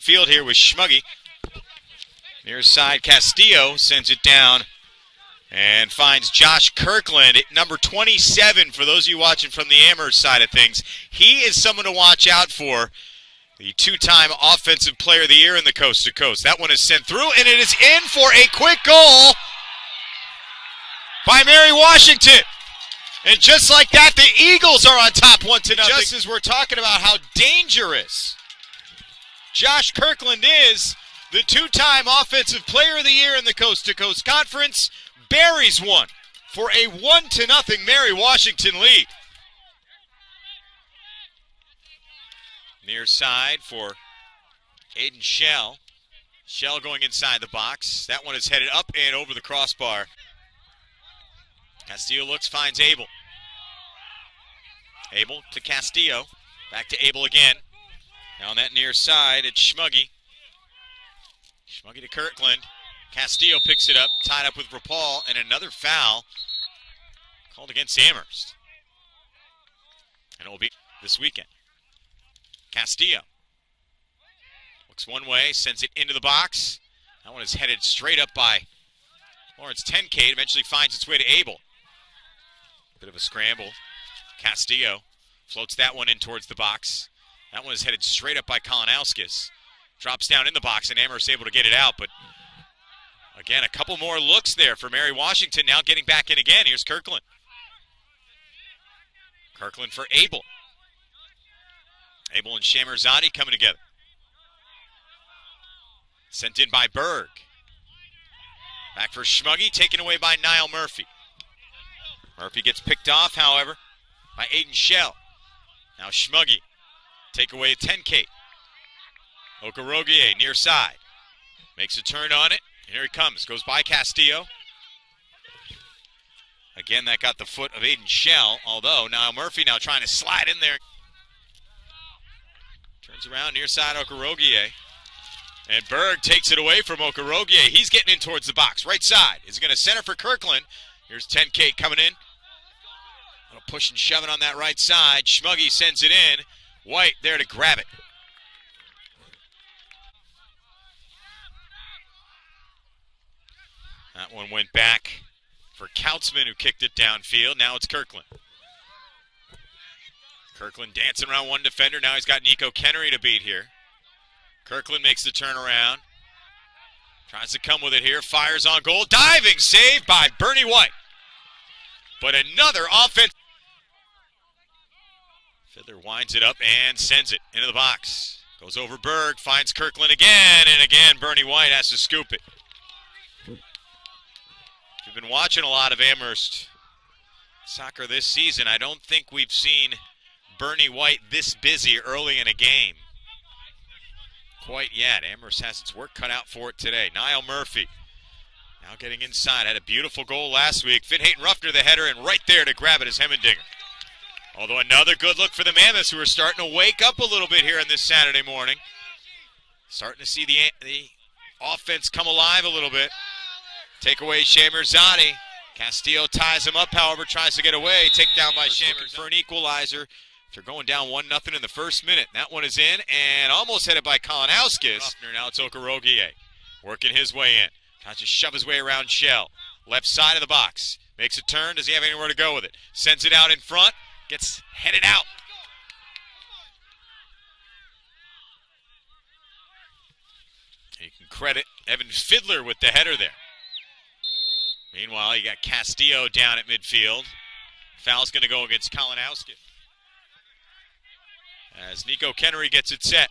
Field here with Schmuggy. Near side, Castillo sends it down and finds Josh Kirkland at number 27 for those of you watching from the Amherst side of things. He is someone to watch out for. The two-time Offensive Player of the Year in the Coast to Coast. That one is sent through, and it is in for a quick goal by Mary Washington. And just like that, the Eagles are on top 1-0. Just as we're talking about how dangerous Josh Kirkland is, the two-time Offensive Player of the Year in the Coast to Coast Conference buries one for a 1-0 Mary Washington lead. Near side for Aiden Shell. Shell going inside the box. That one is headed up and over the crossbar. Castillo looks, finds Abel. Abel to Castillo. Back to Abel again. Now on that near side, it's Schmuggy. Schmuggy to Kirkland. Castillo picks it up, tied up with Rapal, and another foul called against Amherst. And it will be this weekend. Castillo looks one way, sends it into the box. That one is headed straight up by Lawrence Tenkate. Eventually finds its way to Abel. Bit of a scramble. Castillo floats that one in towards the box. That one is headed straight up by Kolonowskis. Drops down in the box, and Amherst able to get it out. But again, a couple more looks there for Mary Washington. Now getting back in again. Here's Kirkland. Kirkland for Abel. Abel and Shamerzadi coming together. Sent in by Berg. Back for Schmuggy, taken away by Niall Murphy. Murphy gets picked off, however, by Aiden Shell. Now Schmuggy, take away 10K. Okorogie near side. Makes a turn on it. And here he comes. Goes by Castillo. Again, that got the foot of Aiden Shell, although Niall Murphy now trying to slide in there. Turns around near side Okorogie. And Berg takes it away from Okorogie. He's getting in towards the box. Right side. Is going to center for Kirkland. Here's 10K coming in. A little push and shoving on that right side. Schmuggy sends it in. White there to grab it. That one went back for Kautzman, who kicked it downfield. Now it's Kirkland. Kirkland dancing around one defender. Now he's got Nico Kennery to beat here. Kirkland makes the turnaround. Tries to come with it here. Fires on goal. Diving save by Bernie White. But another offense. Fiddler winds it up and sends it into the box. Goes over Berg. Finds Kirkland again. And again, Bernie White has to scoop it. If you've been watching a lot of Amherst soccer this season, I don't think we've seen Bernie White this busy early in a game quite yet. Amherst has its work cut out for it today. Niall Murphy now getting inside. Had a beautiful goal last week. Finn Hayton Ruffner the header, and right there to grab it is Hemmendinger. Although another good look for the Mammoths, who are starting to wake up a little bit here on this Saturday morning. Starting to see the offense come alive a little bit. Take away Shamerzadi. Castillo ties him up, however, tries to get away. Take down by Shamerzadi for an equalizer. They're going down 1-0 in the first minute. That one is in and almost headed by Kolonowskis. Now it's Okorogie working his way in. Tries to shove his way around Shell. Left side of the box. Makes a turn. Does he have anywhere to go with it? Sends it out in front. Gets headed out. And you can credit Evan Fiddler with the header there. Meanwhile, you got Castillo down at midfield. Foul's going to go against Kolonowskis as Nico Kennery gets it set.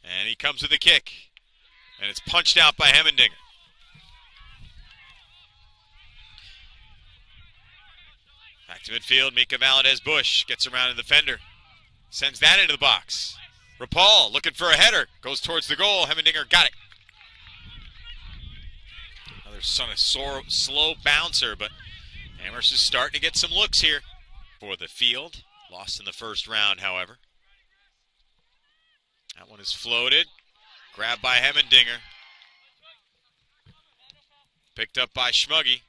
And he comes with a kick. And it's punched out by Hemmendinger. Back to midfield, Mika Valadez-Bush gets around the defender. Sends that into the box. Rapal looking for a header. Goes towards the goal. Hemmendinger got it. Another sort of slow bouncer, but Amherst is starting to get some looks here for the field. Lost in the first round, however. That one is floated. Grabbed by Hemmendinger. Picked up by Schmuggy.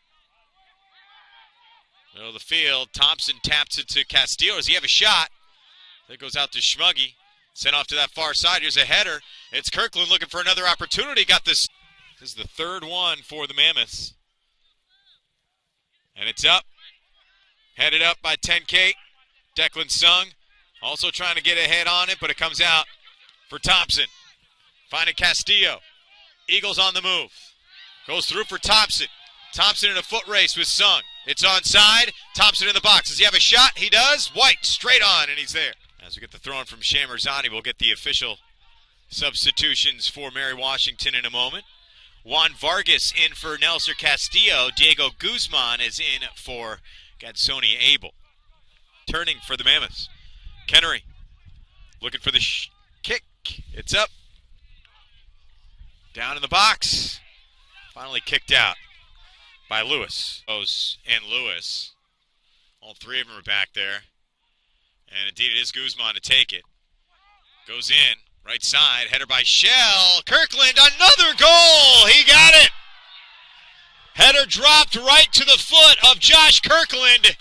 Middle of the field. Thompson taps it to Castillo. Does he have a shot? That goes out to Schmuggy. Sent off to that far side. Here's a header. It's Kirkland looking for another opportunity. Got this. This is the third one for the Mammoths. And it's up. Headed up by 10K. Declan Sung also trying to get ahead on it, but it comes out for Thompson. Finding Castillo. Eagles on the move. Goes through for Thompson. Thompson in a foot race with Sung. It's onside. Thompson in the box. Does he have a shot? He does. White straight on, and he's there. As we get the throw in from Shamarzani, we'll get the official substitutions for Mary Washington in a moment. Juan Vargas in for Nelson Castillo. Diego Guzman is in for Gadsoni Abel. Turning for the Mammoths. Kennery looking for the kick. It's up. Down in the box. Finally kicked out by Lewis. And Lewis. All three of them are back there. And indeed it is Guzman to take it. Goes in. Right side. Header by Shell. Kirkland. Another goal. He got it. Header dropped right to the foot of Josh Kirkland.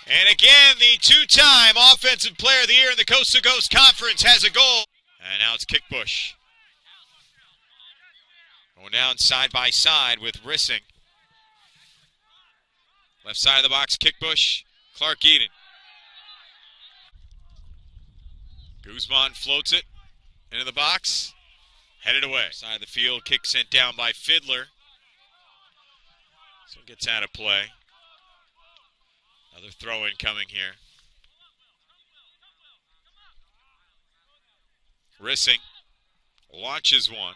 And again, the two-time Offensive Player of the Year in the Coast to Coast Conference has a goal. And now it's Kickbush. Going down side by side with Rissing. Left side of the box, Kickbush. Clark Eden. Guzman floats it into the box. Headed away. Side of the field, kick sent down by Fiddler. So it gets out of play. Another throw-in coming here. Rissing launches one.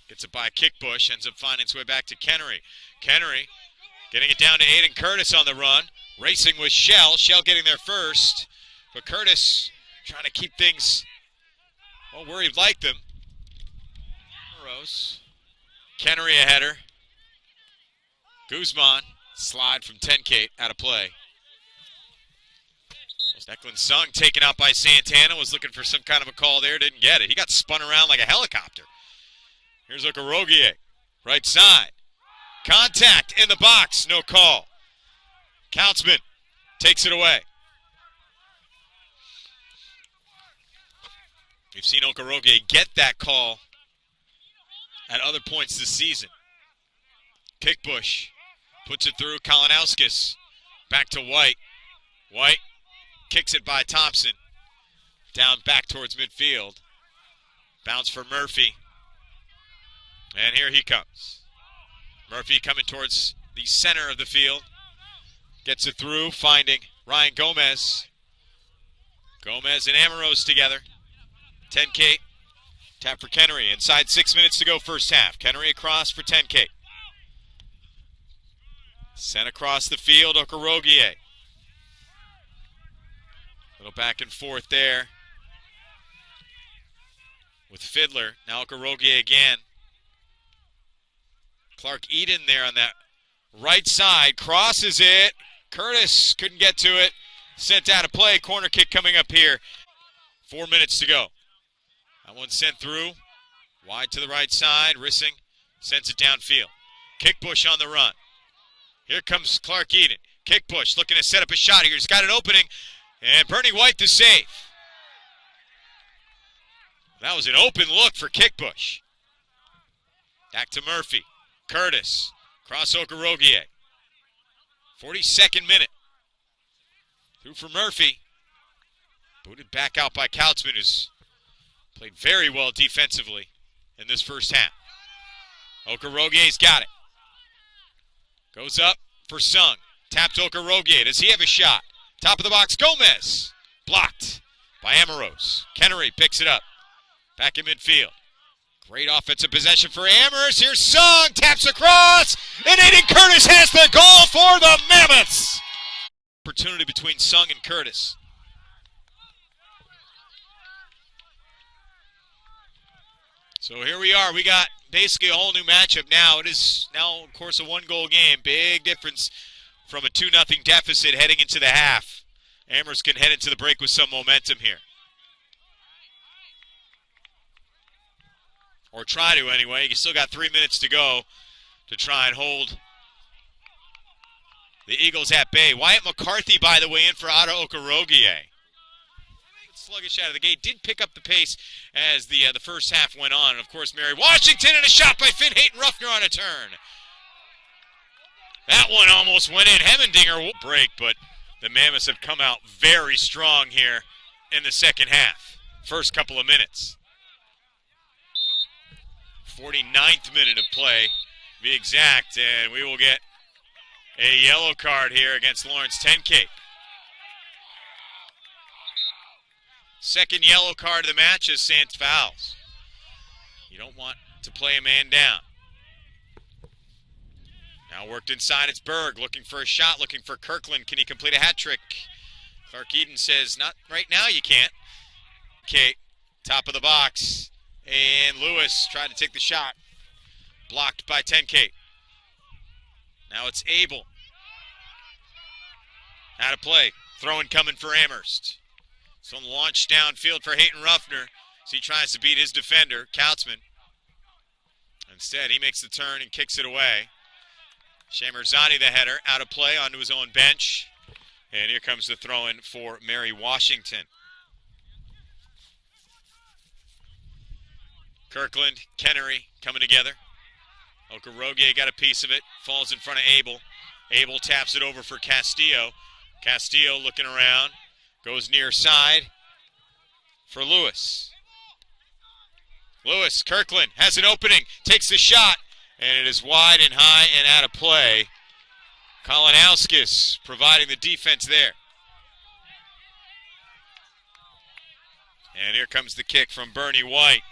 Gets it by Kickbush. Ends up finding its way back to Kennery. Kennery getting it down to Aiden Curtis on the run. Racing with Shell. Shell getting there first. But Curtis trying to keep things where he'd like them. Rose. Kennery a header. Guzman. Slide from 10K out of play. Declan Sung taken out by Santana. Was looking for some kind of a call there. Didn't get it. He got spun around like a helicopter. Here's Okorogie. Right side. Contact in the box. No call. Countsman takes it away. We've seen Okorogie get that call at other points this season. Kickbush puts it through. Kalinowskis back to White. White kicks it by Thompson. Down back towards midfield. Bounce for Murphy. And here he comes. Murphy coming towards the center of the field. Gets it through, finding Ryan Gomez. Gomez and Amherst together. 10K. Tap for Kennery. Inside 6 minutes to go first half. Kennery across for 10K. Sent across the field, Okorogie. Little back and forth there with Fiddler. Now Okorogie again. Clark Eden there on that right side. Crosses it. Curtis couldn't get to it. Sent out of play. Corner kick coming up here. 4 minutes to go. That one sent through. Wide to the right side. Rissing sends it downfield. Kickbush on the run. Here comes Clark Eden. Kickbush looking to set up a shot here. He's got an opening. And Bernie White the save. That was an open look for Kickbush. Back to Murphy. Curtis. Cross Okorogie. 42nd minute. Through for Murphy. Booted back out by Kautzman, who's played very well defensively in this first half. Okorogie's got it. Goes up for Sung. Tapped Okorogie. Does he have a shot? Top of the box, Gomez. Blocked by Amherst. Kennery picks it up. Back in midfield. Great offensive possession for Amherst. Here's Sung. Taps across. And Aiden Curtis has the goal for the Mammoths. Opportunity between Sung and Curtis. So here we are. We got basically a whole new matchup now. It is now, of course, a one-goal game. Big difference from a 2-0 deficit heading into the half. Amherst can head into the break with some momentum here. Or try to anyway. You still got 3 minutes to go to try and hold the Eagles at bay. Wyatt McCarthy, by the way, in for Otto Okorogie. Sluggish out of the gate, did pick up the pace as the first half went on. And of course, Mary Washington, and a shot by Finn Hayton-Ruffner on a turn. That one almost went in. Hemmendinger will break, but the Mammoths have come out very strong here in the second half. First couple of minutes. 49th minute of play, to be exact, and we will get a yellow card here against Lawrence Tenkate. Second yellow card of the match is Sans fouls. You don't want to play a man down. Now worked inside, it's Berg looking for a shot, looking for Kirkland. Can he complete a hat trick? Clark Eden says, not right now, you can't. Okay, top of the box. And Lewis tried to take the shot. Blocked by Tenkate. Now it's Abel. Out of play. Throwing coming for Amherst. So launch downfield for Hayton-Ruffner. So he tries to beat his defender, Kautzman. Instead, he makes the turn and kicks it away. Shamerzadi, the header, out of play onto his own bench. And here comes the throw-in for Mary Washington. Kirkland, Kennery coming together. Okorogie got a piece of it. Falls in front of Abel. Abel taps it over for Castillo. Castillo looking around. Goes near side for Lewis. Lewis, Kirkland has an opening. Takes the shot. And it is wide and high and out of play. Kolonowskis providing the defense there. And here comes the kick from Bernie White.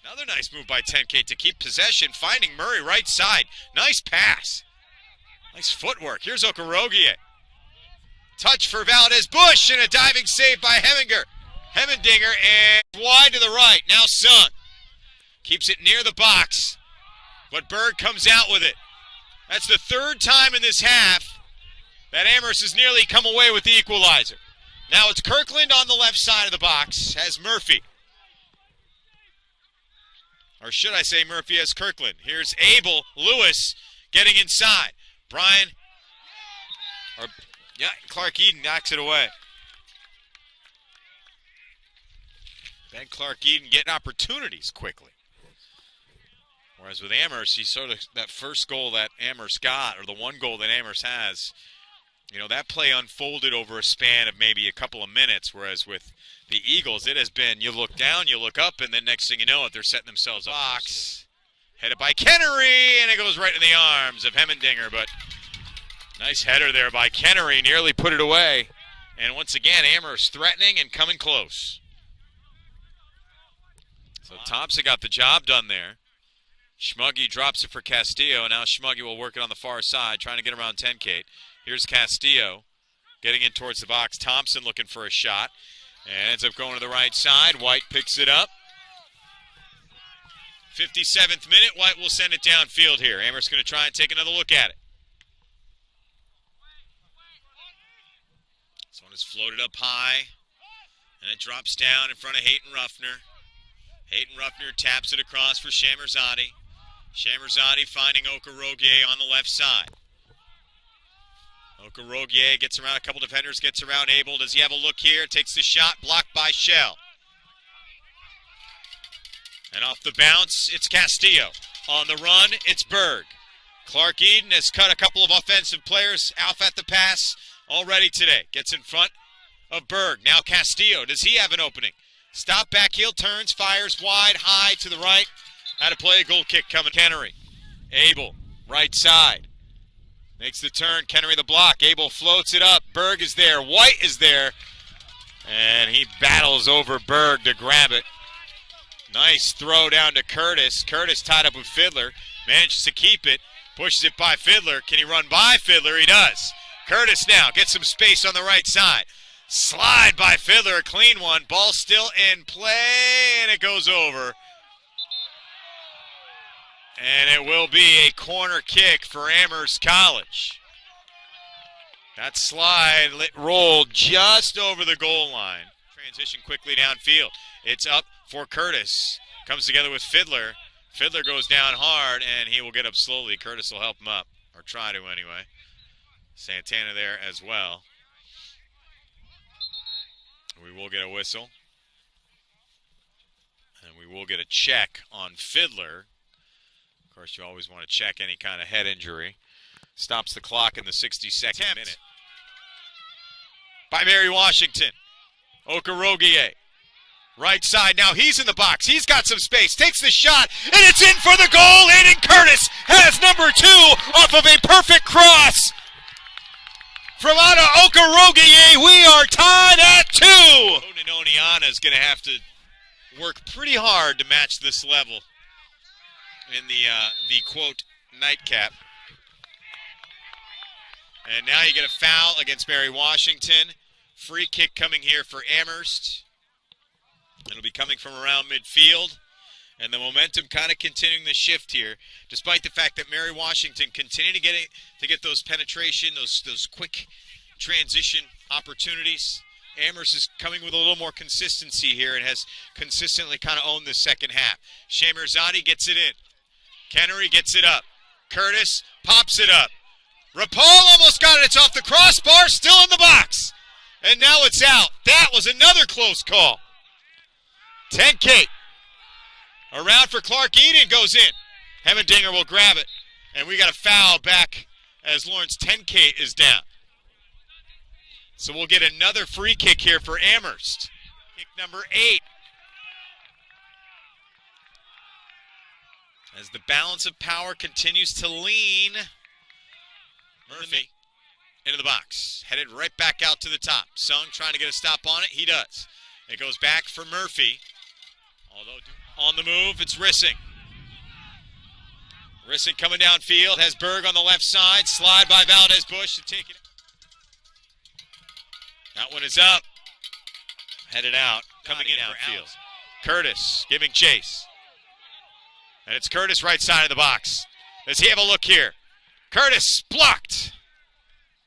Another nice move by Tenkate to keep possession, finding Murray right side. Nice pass. Nice footwork. Here's Okorogie. Touch for Valdez Bush and a diving save by Hemmendinger, and wide to the right. Now Sung keeps it near the box. But Berg comes out with it. That's the third time in this half that Amherst has nearly come away with the equalizer. Now it's Kirkland on the left side of the box, has Murphy. Or should I say Murphy has Kirkland. Here's Abel Lewis getting inside. Clark Eden knocks it away. Ben Clark Eden getting opportunities quickly. Whereas with Amherst, he sort of, that first goal that Amherst got, or the one goal that Amherst has, you know, that play unfolded over a span of maybe a couple of minutes, whereas with the Eagles, it has been you look down, you look up, and then next thing you know, they're setting themselves up. Box. Headed by Kennery, and it goes right in the arms of Hemmendinger, but nice header there by Kennery, nearly put it away. And once again, Amherst threatening and coming close. So Thompson got the job done there. Schmuggy drops it for Castillo. Now Schmuggy will work it on the far side, trying to get around Tenkate. Here's Castillo getting in towards the box. Thompson looking for a shot. And ends up going to the right side. White picks it up. 57th minute. White will send it downfield here. Amherst going to try and take another look at it. This one is floated up high. And it drops down in front of Hayton-Ruffner. Hayton-Ruffner taps it across for Shamerzadi. Shamerzadi finding Okorogie on the left side. Okorogie gets around a couple defenders, gets around Abel. Does he have a look here? Takes the shot, blocked by Shell. And off the bounce, it's Castillo. On the run, it's Berg. Clark Eden has cut a couple of offensive players off at the pass already today. Gets in front of Berg. Now Castillo, does he have an opening? Stop, back heel, turns, fires wide, high to the right. How to play a goal kick coming. Kennery. Abel, right side. Makes the turn. Kennery the block. Abel floats it up. Berg is there. White is there. And he battles over Berg to grab it. Nice throw down to Curtis. Curtis tied up with Fiddler. Manages to keep it. Pushes it by Fiddler. Can he run by Fiddler? He does. Curtis now gets some space on the right side. Slide by Fiddler. A clean one. Ball still in play. And it goes over. And it will be a corner kick for Amherst College. That slide rolled just over the goal line. Transition quickly downfield. It's up for Curtis. Comes together with Fiddler. Fiddler goes down hard, and he will get up slowly. Curtis will help him up, or try to anyway. Santana there as well. We will get a whistle. And we will get a check on Fiddler. Of course, you always want to check any kind of head injury. Stops the clock in the 62nd minute. By Mary Washington. Okorogie. Right side. Now he's in the box. He's got some space. Takes the shot. And it's in for the goal. Aiden Curtis has number 2 off of a perfect cross. From out of Okorogie, we are tied at 2. Ononiana is going to have to work pretty hard to match this level in the quote nightcap. And now you get a foul against Mary Washington. Free kick coming here for Amherst. It'll be coming from around midfield. And the momentum kind of continuing the shift here, despite the fact that Mary Washington continue to get those penetration, those quick transition opportunities. Amherst is coming with a little more consistency here and has consistently kind of owned the second half. Shamerzadi gets it in. Kennery gets it up. Curtis pops it up. Rapal almost got it. It's off the crossbar, still in the box. And now it's out. That was another close call. Tenkate. Around for Clark Eden, goes in. Hemmendinger will grab it. And we got a foul back as Lawrence Tenkate is down. So we'll get another free kick here for Amherst. Kick number 8. As the balance of power continues to lean. Murphy into the box. Headed right back out to the top. Sung trying to get a stop on it. He does. It goes back for Murphy. Although on the move, it's Rissing. Rissing coming downfield. Has Berg on the left side. Slide by Valdez Bush to take it. That one is up. Headed out. Coming in downfield. Curtis giving chase. And it's Curtis right side of the box. Does he have a look here? Curtis blocked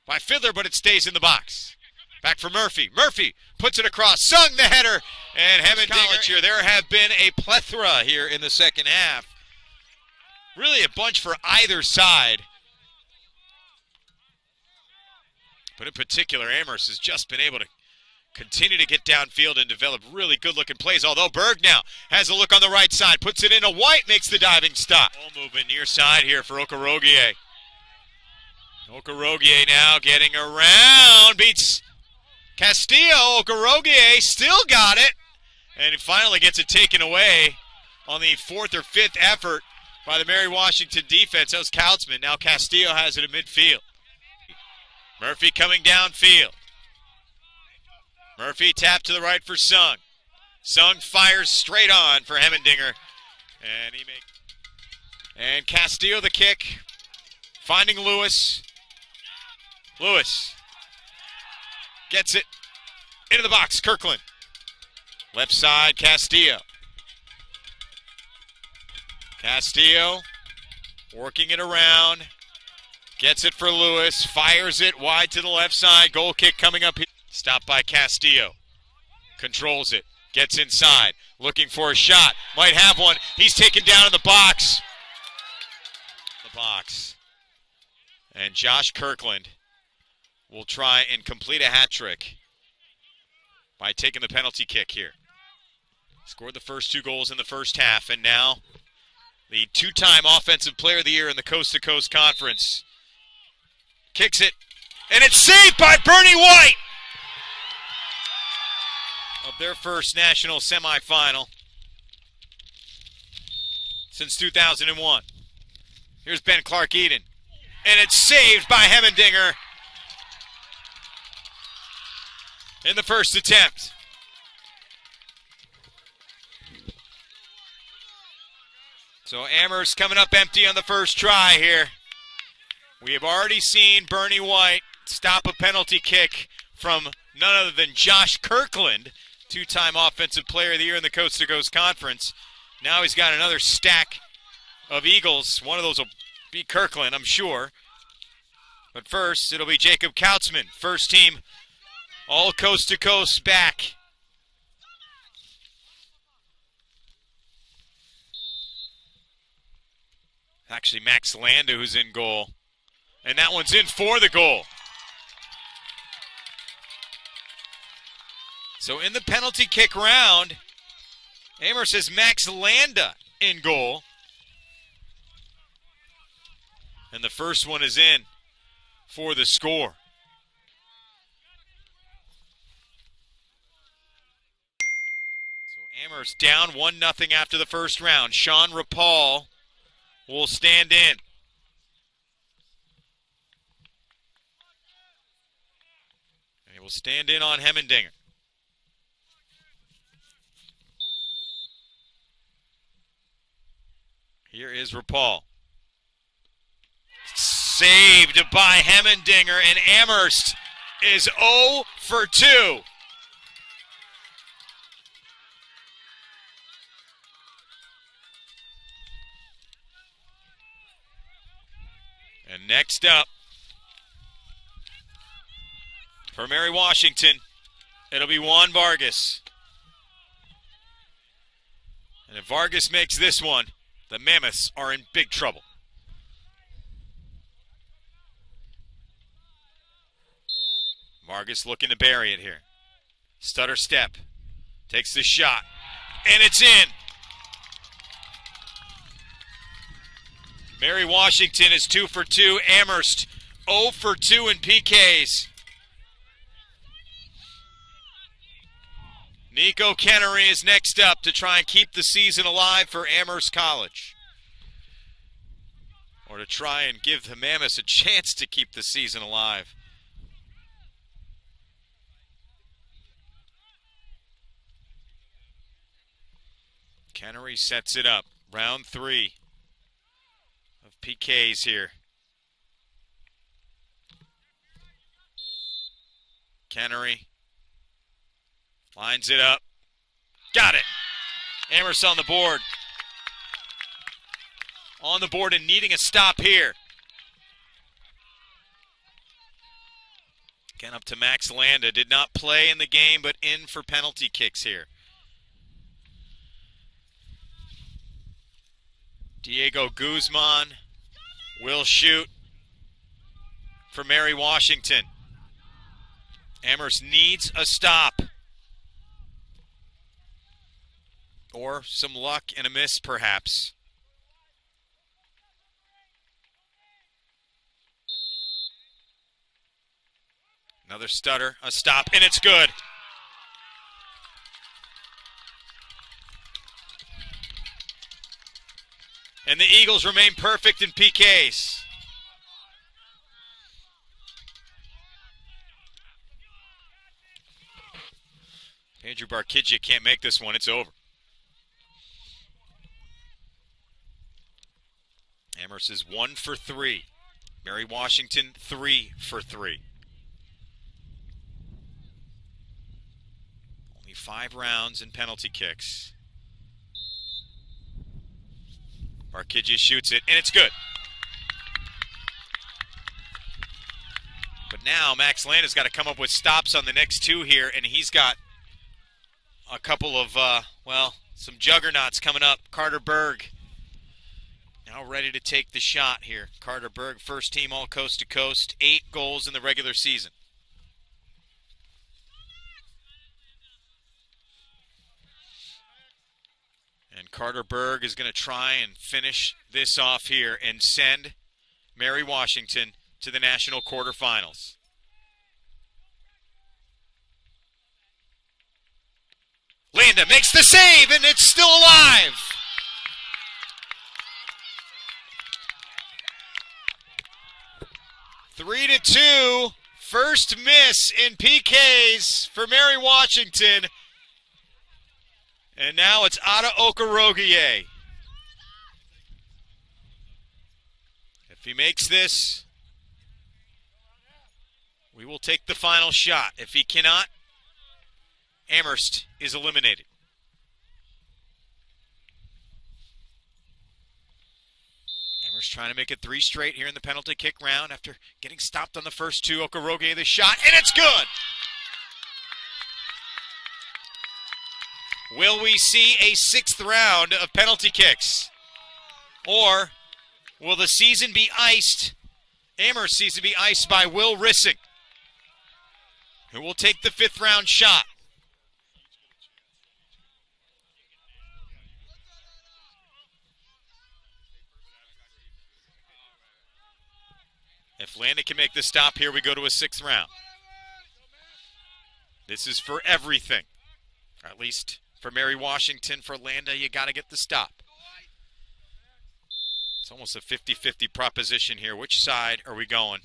by Fiddler, but it stays in the box. Back for Murphy. Murphy puts it across. Sung the header. And Hemmendinger here. There have been a plethora here in the second half. Really a bunch for either side. But in particular, Amherst has just been able to continue to get downfield and develop really good-looking plays. Although Berg now has a look on the right side. Puts it into White, makes the diving stop. Ball movement near side here for Okorogie. Okorogie now getting around. Beats Castillo. Okorogie still got it. And he finally gets it taken away on the 4th or 5th effort by the Mary Washington defense. That was Kautzman. Now Castillo has it in midfield. Murphy coming downfield. Murphy tapped to the right for Sung. Sung fires straight on for Hemmendinger. And Castillo the kick. Finding Lewis. Lewis gets it into the box. Kirkland. Left side, Castillo. Castillo working it around. Gets it for Lewis. Fires it wide to the left side. Goal kick coming up here. Stopped by Castillo. Controls it. Gets inside. Looking for a shot. Might have one. He's taken down in the box. And Josh Kirkland will try and complete a hat trick by taking the penalty kick here. Scored the first 2 goals in the first half, and now the 2-time Offensive Player of the Year in the Coast to Coast Conference. Kicks it, and it's saved by Bernie White of their first national semifinal since 2001. Here's Ben Clark Eden, and it's saved by Hemmendinger in the first attempt. So Amherst coming up empty on the first try here. We have already seen Bernie White stop a penalty kick from none other than Josh Kirkland, 2-time Offensive Player of the Year in the Coast to Coast Conference. Now he's got another stack of Eagles. One of those will be Kirkland, I'm sure. But first, it'll be Jacob Kautzman, first team all Coast to Coast back. Actually, Max Landa who's in goal. And that one's in for the goal. So in the penalty kick round, Amherst has Max Landa in goal. And the first one is in for the score. So Amherst down 1-0 after the first round. Sean Rapal will stand in. And he will stand in on Hemmendinger. Here is Rapal. Saved by Hemmendinger, and Amherst is 0 for 2. And next up, for Mary Washington, it'll be Juan Vargas. And if Vargas makes this one, the Mammoths are in big trouble. Vargas looking to bury it here. Stutter step. Takes the shot. And it's in. Mary Washington is 2 for 2. Amherst 0 for 2 in PKs. Nico Kennery is next up to try and keep the season alive for Amherst College. Or to try and give the Mammoths a chance to keep the season alive. Kennery sets it up. Round 3 of PKs here. Kennery lines it up. Got it. Amherst on the board. On the board and needing a stop here. Again up to Max Landa. Did not play in the game, but in for penalty kicks here. Diego Guzman will shoot for Mary Washington. Amherst needs a stop. Or some luck and a miss, perhaps. Another stutter, a stop, and it's good. And the Eagles remain perfect in PKs. Andrew Barkidja can't make this one. It's over. Amherst is 1 for 3. Mary Washington 3 for 3. Only 5 rounds in penalty kicks. Barkidja shoots it, and it's good. But now Max Landa's got to come up with stops on the next 2 here, and he's got a couple of, some juggernauts coming up. Carter Berg now ready to take the shot here. Carter Berg, first team all coast to coast, 8 goals in the regular season. And Carter Berg is going to try and finish this off here and send Mary Washington to the national quarterfinals. Landa makes the save, and it's still alive. Three to 2, first miss in PKs for Mary Washington. And now it's Ada Okorogie. If he makes this, we will take the final shot. If he cannot, Amherst is eliminated. Amherst trying to make it 3 straight here in the penalty kick round after getting stopped on the first 2. Okorogie the shot, and it's good! Will we see a 6th round of penalty kicks? Or will the season be iced, Amherst season be iced by Will Rissing, who will take the 5th round shot? If Landa can make the stop here, we go to a 6th round. This is for everything. Or at least for Mary Washington. For Landa, you got to get the stop. It's almost a 50-50 proposition here. Which side are we going?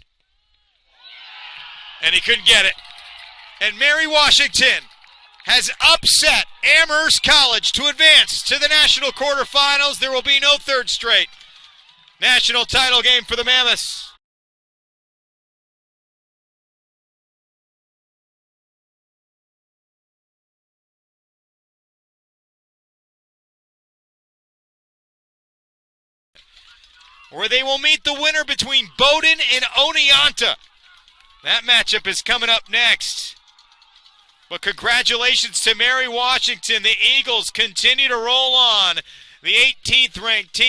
And he couldn't get it. And Mary Washington has upset Amherst College to advance to the national quarterfinals. There will be no 3rd straight national title game for the Mammoths. Where they will meet the winner between Bowdoin and Oneonta. That matchup is coming up next. But congratulations to Mary Washington. The Eagles continue to roll on. The 18th ranked team.